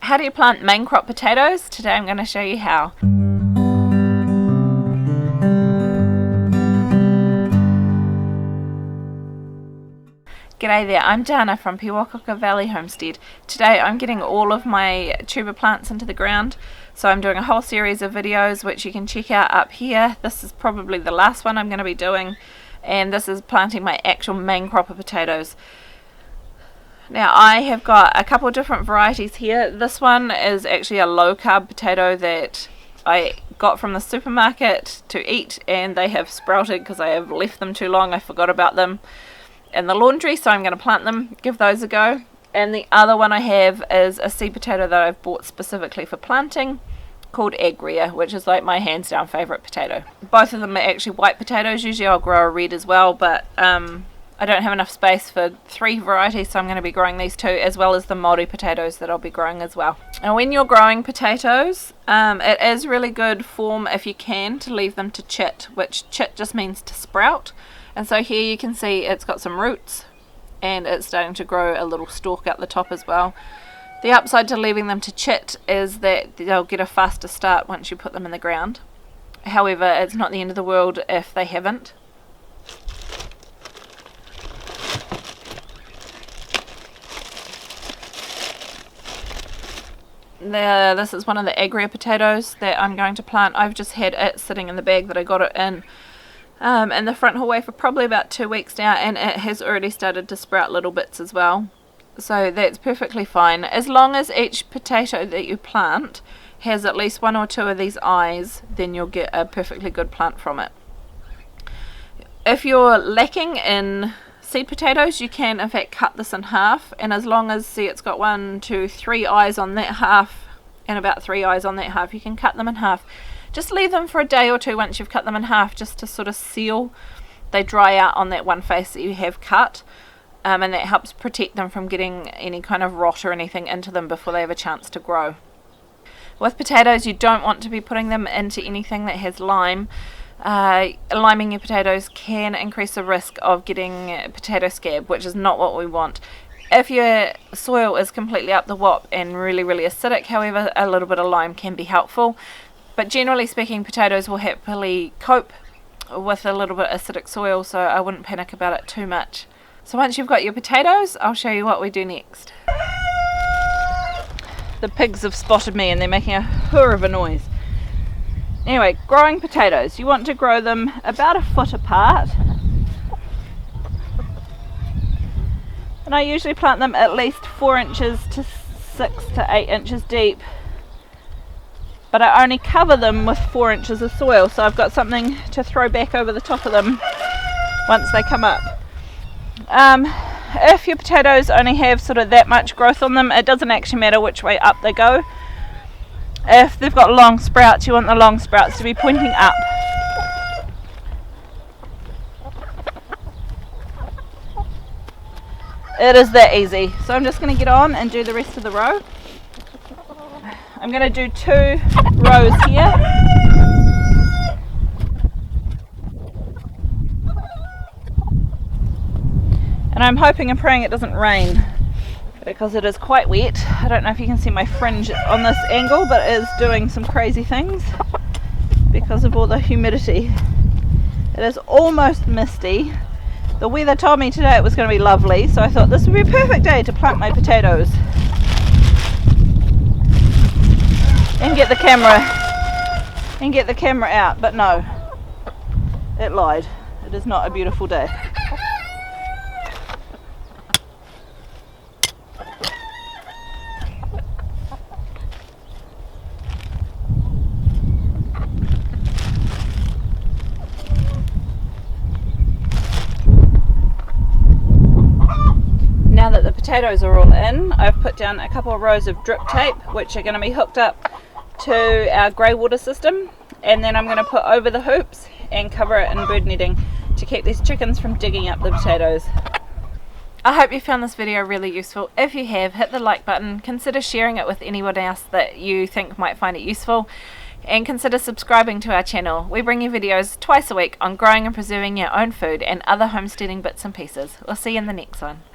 How do you plant main crop potatoes? Today I'm going to show you how. G'day there, I'm Dana from Pewakaka Valley Homestead. Today I'm getting all of my tuber plants into the ground, so I'm doing a whole series of videos which you can check out up here. This is probably the last one I'm going to be doing, and this is planting my actual main crop of potatoes. Now I have got a couple of different varieties here. This one is actually a low carb potato that I got from the supermarket to eat, and they have sprouted because I have left them too long. I forgot about them in the laundry, so I'm going to plant them, give those a go. And the other one I have is a seed potato that I've bought specifically for planting called Agria, which is like my hands down favourite potato. Both of them are actually white potatoes. Usually I'll grow a red as well, but I don't have enough space for 3 varieties, so I'm going to be growing these 2 as well as the Māori potatoes that I'll be growing as well. And when you're growing potatoes, it is really good form if you can to leave them to chit, which chit just means to sprout. And so here you can see it's got some roots and it's starting to grow a little stalk out the top as well. The upside to leaving them to chit is that they'll get a faster start once you put them in the ground. However, it's not the end of the world if they haven't. This is one of the Agria potatoes that I'm going to plant. I've just had it sitting in the bag that I got it in the front hallway for probably about 2 weeks now, and it has already started to sprout little bits as well. So that's perfectly fine. As long as each potato that you plant has at least 1 or 2 of these eyes, then you'll get a perfectly good plant from it. If you're lacking in seed potatoes, you can in fact cut this in half, and as long as, see, it's got 1, 2, 3 eyes on that half and about 3 eyes on that half, you can cut them in half. Just leave them for a day or 2 once you've cut them in half, just to sort of seal. They dry out on that one face that you have cut, and that helps protect them from getting any kind of rot or anything into them before they have a chance to grow. With potatoes, you don't want to be putting them into anything that has lime. Liming your potatoes can increase the risk of getting potato scab, which is not what we want. If your soil is completely up the wop and really acidic, however, a little bit of lime can be helpful. But generally speaking, potatoes will happily cope with a little bit of acidic soil, so I wouldn't panic about it too much. So once you've got your potatoes, I'll show you what we do next. The pigs have spotted me and they're making a whir of a noise. Anyway, growing potatoes. You want to grow them about 1 foot apart. And I usually plant them at least 4 inches to 6 to 8 inches deep. But I only cover them with 4 inches of soil, so I've got something to throw back over the top of them once they come up. If your potatoes only have sort of that much growth on them, it doesn't actually matter which way up they go. If they've got long sprouts, you want the long sprouts to be pointing up. It is that easy. So I'm just going to get on and do the rest of the row. I'm going to do 2 rows here. And I'm hoping and praying it doesn't rain, because it is quite wet. I don't know if you can see my fringe on this angle, but it is doing some crazy things because of all the humidity. It is almost misty. The weather told me today it was going to be lovely, so I thought this would be a perfect day to plant my potatoes and get the camera out. But no, it lied. It is not a beautiful day. Now that the potatoes are all in, I've put down a couple of rows of drip tape, which are going to be hooked up to our grey water system, and then I'm going to put over the hoops and cover it in bird netting to keep these chickens from digging up the potatoes. I hope you found this video really useful. If you have, hit the like button, consider sharing it with anyone else that you think might find it useful, and consider subscribing to our channel. We bring you videos twice a week on growing and preserving your own food and other homesteading bits and pieces. We'll see you in the next one.